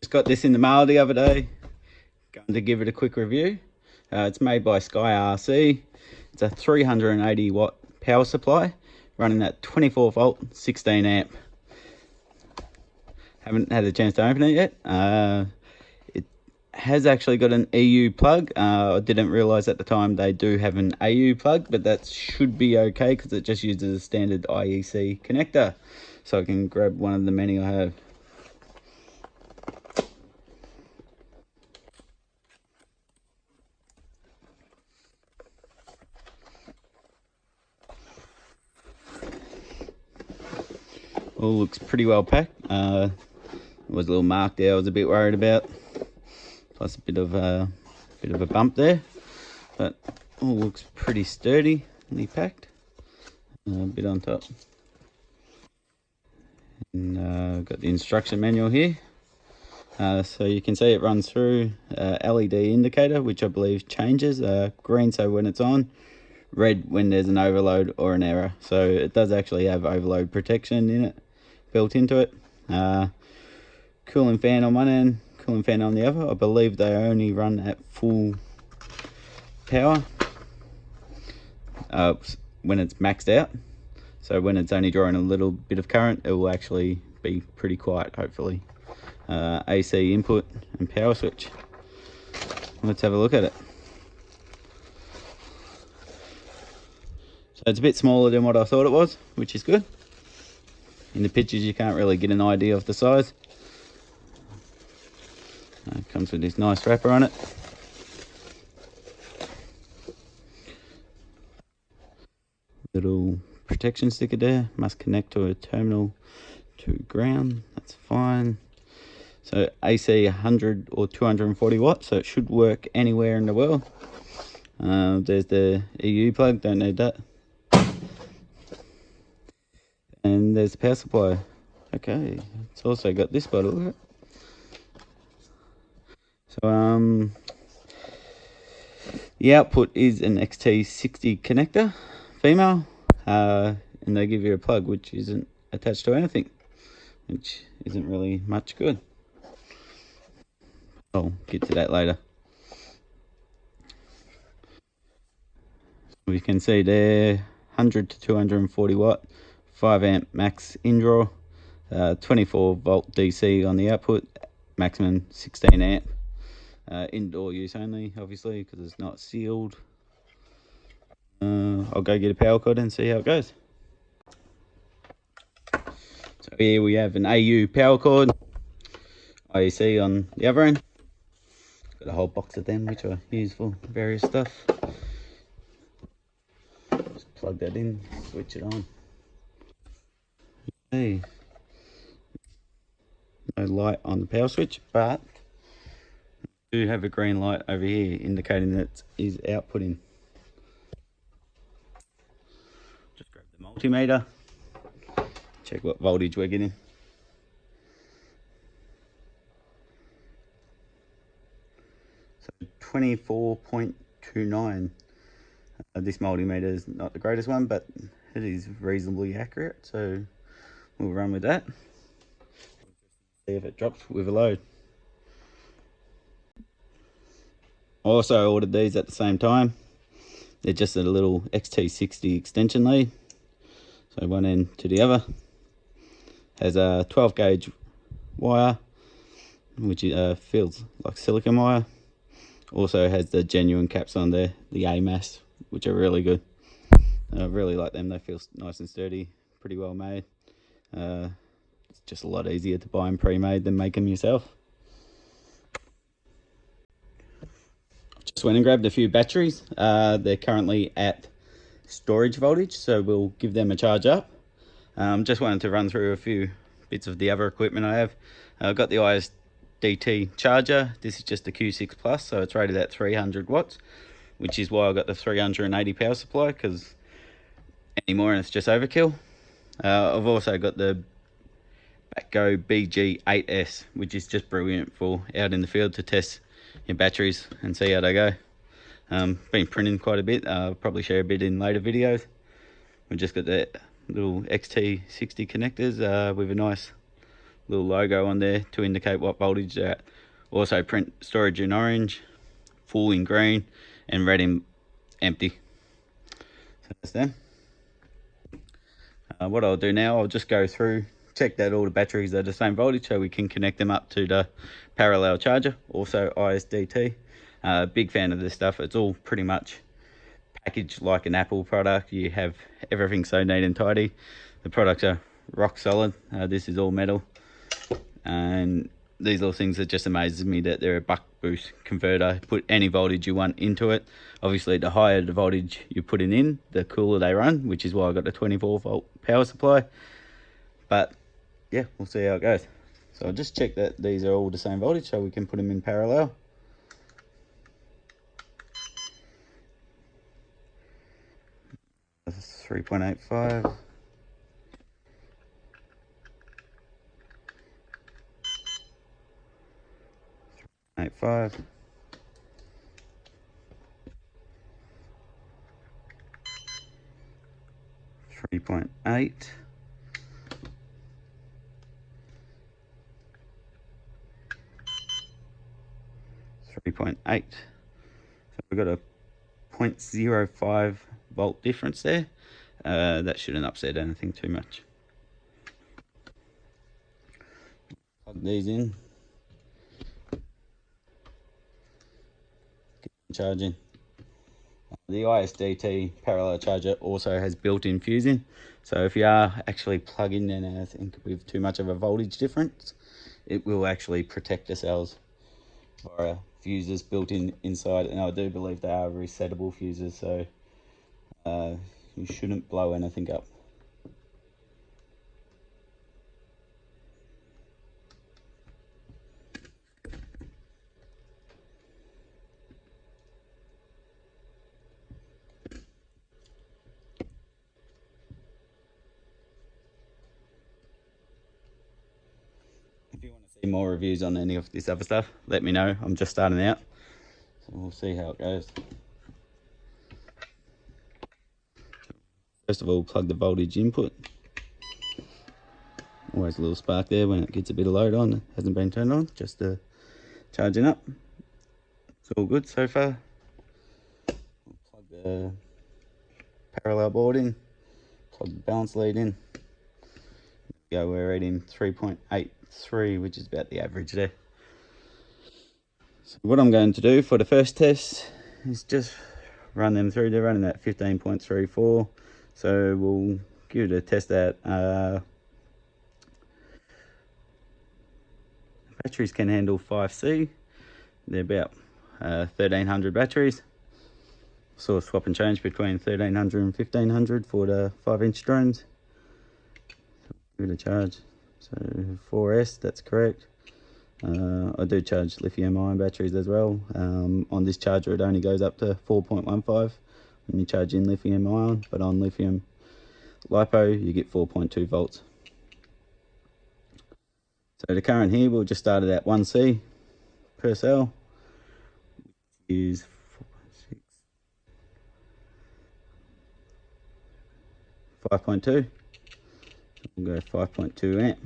Just got this in the mail the other day. Going to give it a quick review. It's made by SkyRC. It's a 380 watt power supply running at 24 volt 16 amp. Haven't had a chance to open it yet. It has actually got an EU plug. I didn't realize at the time they do have an AU plug, but that should be okay because it just uses a standard IEC connector. So I can grab one of the many I have. All looks pretty well packed. There was a little mark there I was a bit worried about, plus a bit of a bump there, but all looks pretty sturdy and packed. A bit on top, and got the instruction manual here. So you can see it runs through LED indicator, which I believe changes green so when it's on, red when there's an overload or an error. So it does actually have overload protection in it, built into it. Cooling fan on one end, cooling fan on the other. I believe they only run at full power when it's maxed out. So when it's only drawing a little bit of current, it will actually be pretty quiet, hopefully. AC input and power switch. Let's have a look at it. So it's a bit smaller than what I thought it was, which is good. In the pictures you can't really get an idea of the size. It comes with this nice wrapper on it. Little protection sticker there. Must connect to a terminal to ground. That's fine. So AC 100 or 240 watts, so it should work anywhere in the world. There's the EU plug, don't need that. And there's the power supply. Okay, it's also got this bottle, look at it. So the output is an XT60 connector, female, and they give you a plug which isn't attached to anything, which isn't really much good. I'll get to that later. We can see there 100 to 240 watt, 5 amp max in draw, 24 volt DC on the output, maximum 16 amp. Indoor use only, obviously, because it's not sealed. I'll go get a power cord and see how it goes. So here we have an AU power cord, IEC on the other end. Got a whole box of them which I use for various stuff. Just plug that in, switch it on. Okay. No light on the power switch, but I do have a green light over here indicating that it is outputting. Just grab the multimeter, check what voltage we're getting. So 24.29. This multimeter is not the greatest one, but it is reasonably accurate, so we'll run with that. See if it drops with a load. I also ordered these at the same time. They're just a little XT60 extension lead. So one end to the other. Has a 12 gauge wire, which feels like silicone wire. Also has the genuine caps on there, the AMAS, which are really good. I really like them. They feel nice and sturdy, pretty well made. It's just a lot easier to buy them pre-made than make them yourself. Just went and grabbed a few batteries. They're currently at storage voltage, so we'll give them a charge up. Just wanted to run through a few bits of the other equipment I have. I've got the ISDT charger. This is just the Q6 Plus, so it's rated at 300 watts, which is why I got the 380 power supply, because anymore and it's just overkill. I've also got the Banggood BG8S, which is just brilliant for out in the field to test your batteries and see how they go. Been printing quite a bit. I'll probably share a bit in later videos. We've just got the little XT60 connectors with a nice little logo on there to indicate what voltage they're at. Also print storage in orange, full in green, and red in empty. So that's them. What I'll do now, I'll just go through, check that all the batteries are the same voltage so we can connect them up to the parallel charger, also ISDT. Big fan of this stuff. It's all pretty much packaged like an Apple product. You have everything so neat and tidy. The products are rock solid. This is all metal, and these little things, it just amazes me that they're a buck boost converter. Put any voltage you want into it. Obviously the higher the voltage you put in, the cooler they run, which is why I got a 24 volt power supply. But yeah, we'll see how it goes. So I'll just check that these are all the same voltage so we can put them in parallel. That's 3.85. 3.85. 3.8. 3.8. So we've got a 0.05 volt difference there. That shouldn't upset anything too much. Plug these in. Get them charging. The ISDT parallel charger also has built-in fusing, so if you are actually plugging in anything with too much of a voltage difference, it will actually protect the cells via fuses built in inside, and I do believe they are resettable fuses, so you shouldn't blow anything up. If you want to see more reviews on any of this other stuff, let me know. I'm just starting out, so we'll see how it goes. First of all, plug the voltage input. Always a little spark there when it gets a bit of load on. It hasn't been turned on, just charging up. It's all good so far. We'll plug the parallel board in, plug the balance lead in. There we go, we're reading 3.83, which is about the average there. So what I'm going to do for the first test is just run them through. They're running at 15.34, so we'll give it a test at batteries can handle 5C. They're about 1300 batteries. Sort of swap and change between 1300 and 1500 for the 5-inch drones. Give it a charge. So 4S, that's correct. I do charge lithium ion batteries as well. On this charger it only goes up to 4.15 when you charge in lithium ion, but on lithium lipo you get 4.2 volts. So the current here, we'll just start it at 1C per cell, which is 5.2. We'll go 5.2 amp.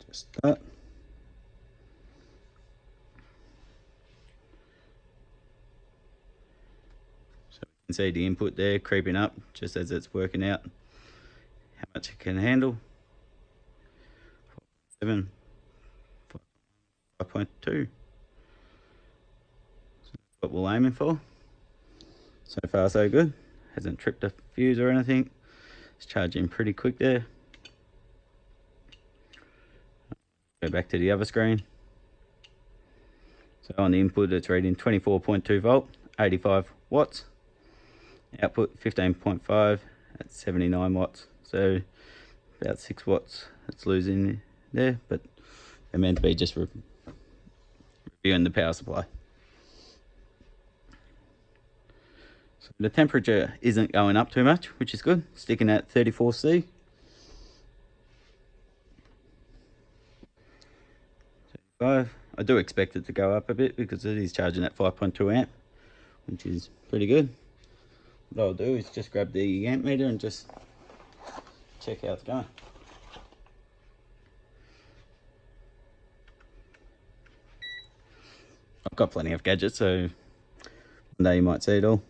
Just that. So we can see the input there creeping up just as it's working out how much it can handle. 4.7, 5.2. So that's what we're aiming for. So far so good. Hasn't tripped a fuse or anything. It's charging pretty quick there. Go back to the other screen. So on the input it's reading 24.2 volt, 85 watts. Output 15.5 at 79 watts. So about 6 watts it's losing there, but they're meant to be just reviewing the power supply. So the temperature isn't going up too much, which is good, sticking at 34C. 35. I do expect it to go up a bit because it is charging at 5.2 amp, which is pretty good. What I'll do is just grab the amp meter and just check how it's going. I've got plenty of gadgets, so one day you might see it all.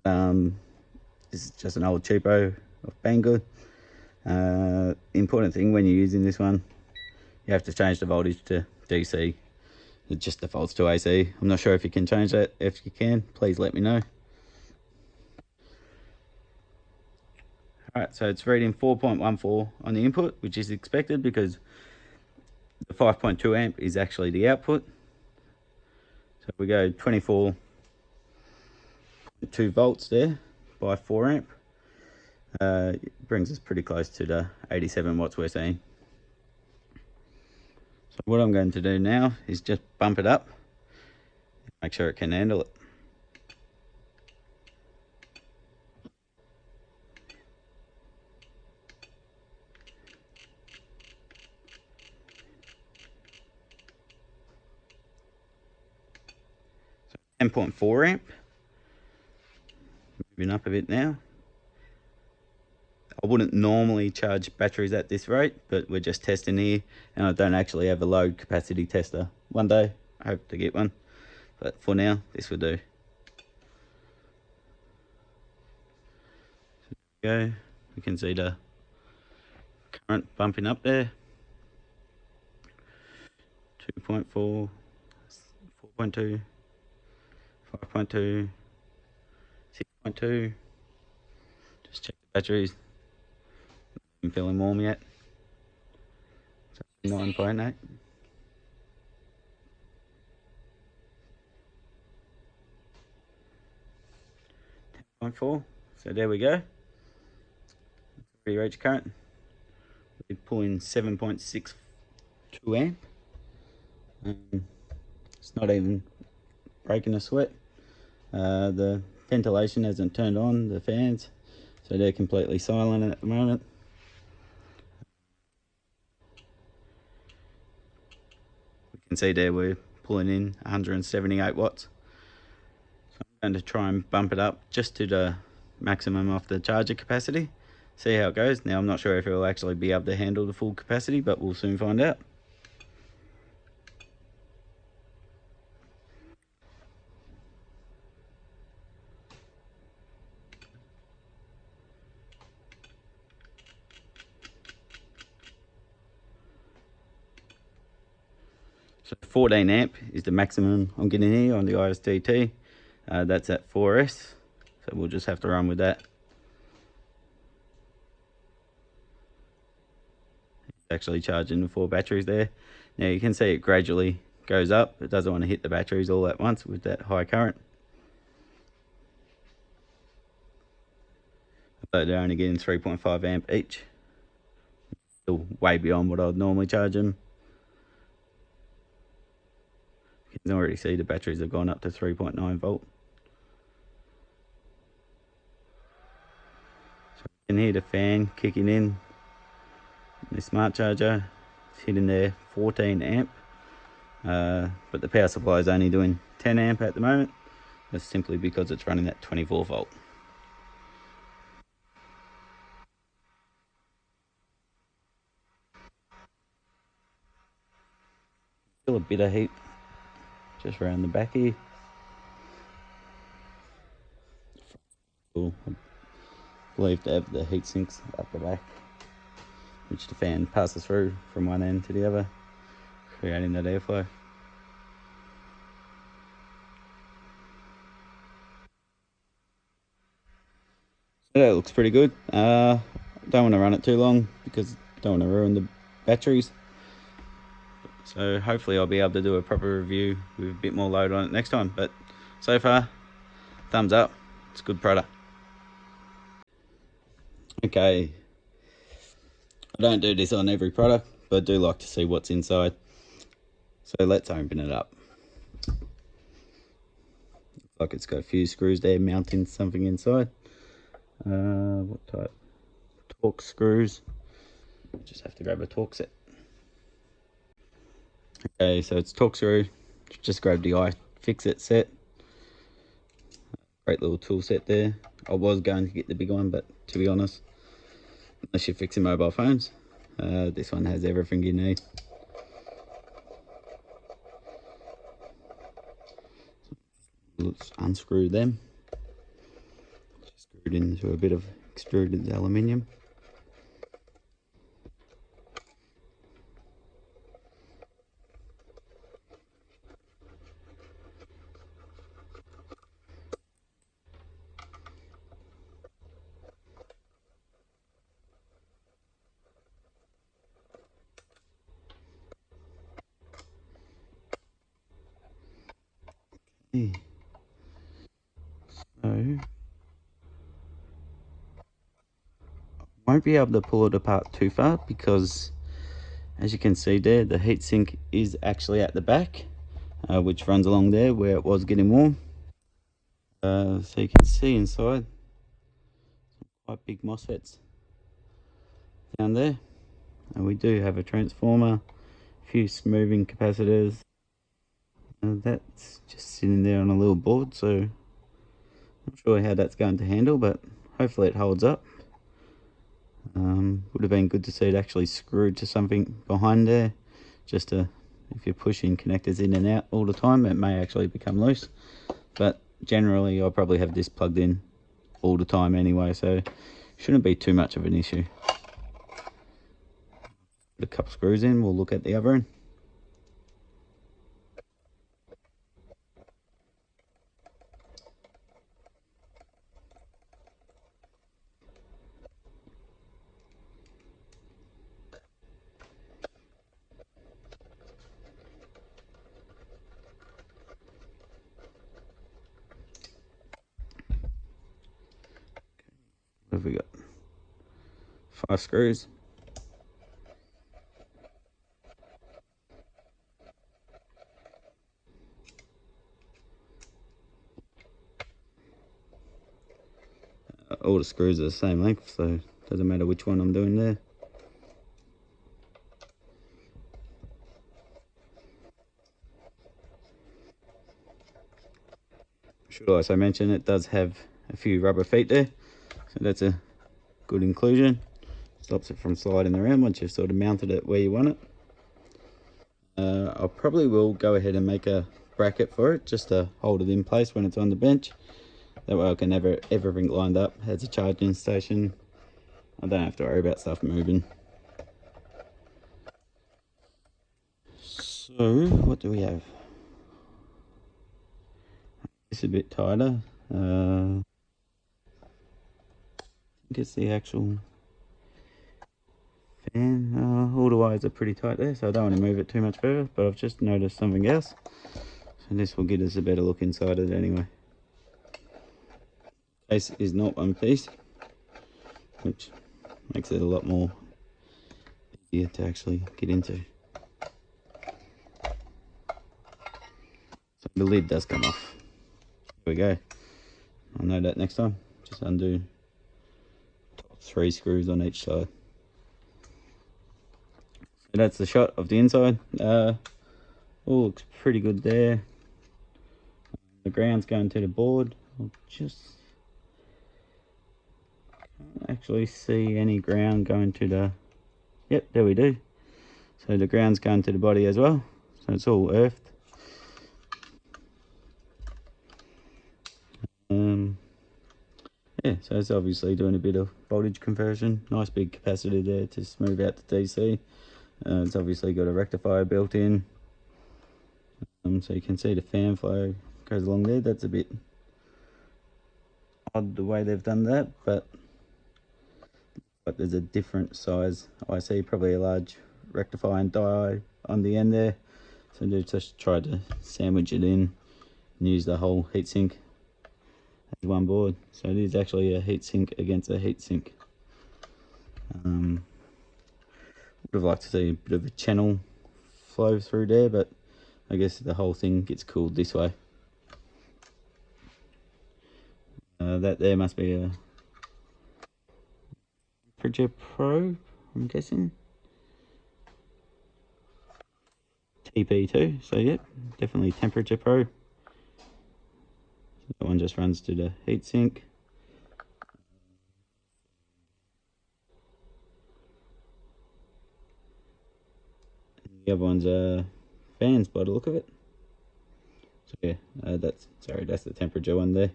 This is just an old cheapo of Banggood. The important thing when you're using this one, you have to change the voltage to DC. It just defaults to AC. I'm not sure if you can change that. If you can, please let me know. Alright, so it's reading 4.14 on the input, which is expected because the 5.2 amp is actually the output. So we go 24.2 volts there by 4 amp. It brings us pretty close to the 87 watts we're seeing. So what I'm going to do now is just bump it up, make sure it can handle it. So 10.4 amp, moving up a bit now. I wouldn't normally charge batteries at this rate, but we're just testing here, and I don't actually have a load capacity tester. One day I hope to get one, but for now this will do. So there we go, we can see the current bumping up there. 2.4, 4.2, 5.2, 6.2. Just check the batteries. I'm feeling warm yet. So 9.8. 10.4. So there we go. We reach current. We're pulling 7.62 amp. It's not even breaking a sweat. The ventilation hasn't turned on, the fans, so they're completely silent at the moment. We can see there we're pulling in 178 watts. So I'm going to try and bump it up just to the maximum of the charger capacity. See how it goes. Now I'm not sure if it will actually be able to handle the full capacity, but we'll soon find out. So 14 amp is the maximum I'm getting here on the ISDT. That's at 4S, so we'll just have to run with that. It's actually charging the 4 batteries there. Now you can see it gradually goes up. It doesn't want to hit the batteries all at once with that high current. But they're only getting 3.5 amp each. Still way beyond what I'd normally charge them. You can already see the batteries have gone up to 3.9 volt. So you can hear the fan kicking in. The smart charger is hitting there 14 amp. But the power supply is only doing 10 amp at the moment. That's simply because it's running at 24 volt. Feel a bit of heat just around the back here. Cool. I believe to have the heat sinks up the back, which the fan passes through from one end to the other, creating that airflow. So that looks pretty good. Don't want to run it too long because I don't want to ruin the batteries. So hopefully I'll be able to do a proper review with a bit more load on it next time. But so far, thumbs up. It's a good product. Okay, I don't do this on every product, but I do like to see what's inside. So let's open it up. Looks like it's got a few screws there mounting something inside. What type? Torque screws. Just have to grab a torque set. Okay, so it's torque screw. Just grab the iFixit set. Great little tool set there. I was going to get the big one, but to be honest, unless you're fixing mobile phones. This one has everything you need. Let's unscrew them. Screwed into a bit of extruded aluminium. Okay. So won't be able to pull it apart too far because, as you can see there, the heatsink is actually at the back, which runs along there where it was getting warm. So you can see inside some quite big MOSFETs down there, and we do have a transformer, a few smoothing capacitors. That's just sitting there on a little board, so not sure how that's going to handle, but hopefully it holds up. Would have been good to see it actually screwed to something behind there, just to, if you're pushing connectors in and out all the time, it may actually become loose. But generally I'll probably have this plugged in all the time anyway, so shouldn't be too much of an issue. Put a couple screws in, we'll look at the other end. What have we got? 5 screws. All the screws are the same length, so it doesn't matter which one I'm doing there. Should also mention it does have a few rubber feet there, so that's a good inclusion. Stops it from sliding around once you've sort of mounted it where you want it. I probably will go ahead and make a bracket for it just to hold it in place when it's on the bench. That way I can have everything lined up. Has a charging station. I don't have to worry about stuff moving. So what do we have? This is a bit tighter. I think it's the actual fan. All the wires are pretty tight there, so I don't want to move it too much further, but I've just noticed something else. So this will give us a better look inside it anyway. Case is not one piece, which makes it a lot more easier to actually get into. So the lid does come off. There we go. I'll know that next time. Just undo top 3 screws on each side. So that's the shot of the inside. All looks pretty good there. The ground's going to the board. I'll just can't actually see any ground going to the, yep, there we do. So the ground's going to the body as well, so it's all earthed. Yeah, so it's obviously doing a bit of voltage conversion. Nice big capacitor there to smooth out the DC. It's obviously got a rectifier built in, so you can see the fan flow goes along there. That's a bit odd the way they've done that, but there's a different size IC, probably a large rectifying die on the end there. So they just tried to sandwich it in and use the whole heatsink as one board. So it is actually a heatsink against a heatsink. Would have liked to see a bit of a channel flow through there, but I guess the whole thing gets cooled this way. That there must be a temperature probe, I'm guessing. TP2, so yep, definitely temperature probe. That one just runs to the heatsink. The other one's fans by the look of it. So yeah, that's the temperature one there.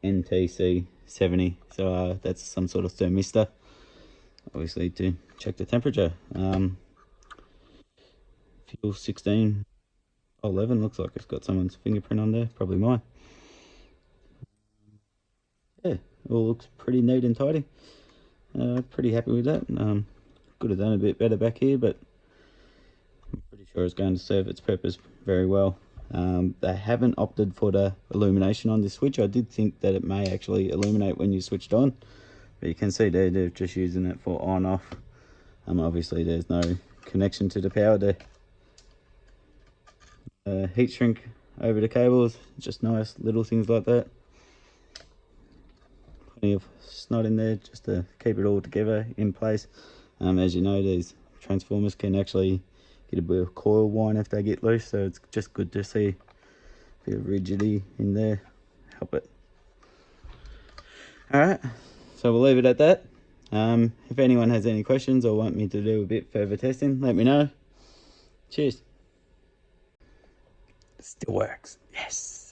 NTC 70. So that's some sort of thermistor, obviously, to check the temperature. Fuel 16. 11 looks like it's got someone's fingerprint on there, probably mine. Yeah, all looks pretty neat and tidy. Pretty happy with that. Could have done a bit better back here, but I'm pretty sure it's going to serve its purpose very well. They haven't opted for the illumination on this switch. I did think that it may actually illuminate when you switched on, but you can see there they're just using it for on off. Obviously there's no connection to the power there. Heat shrink over the cables, just nice little things like that. Plenty of snot in there just to keep it all together in place. As you know, these transformers can actually get a bit of coil whine if they get loose, so it's just good to see a bit of rigidity in there, help it. Alright, so we'll leave it at that. If anyone has any questions or want me to do a bit further testing, let me know. Cheers. Still works. Yes.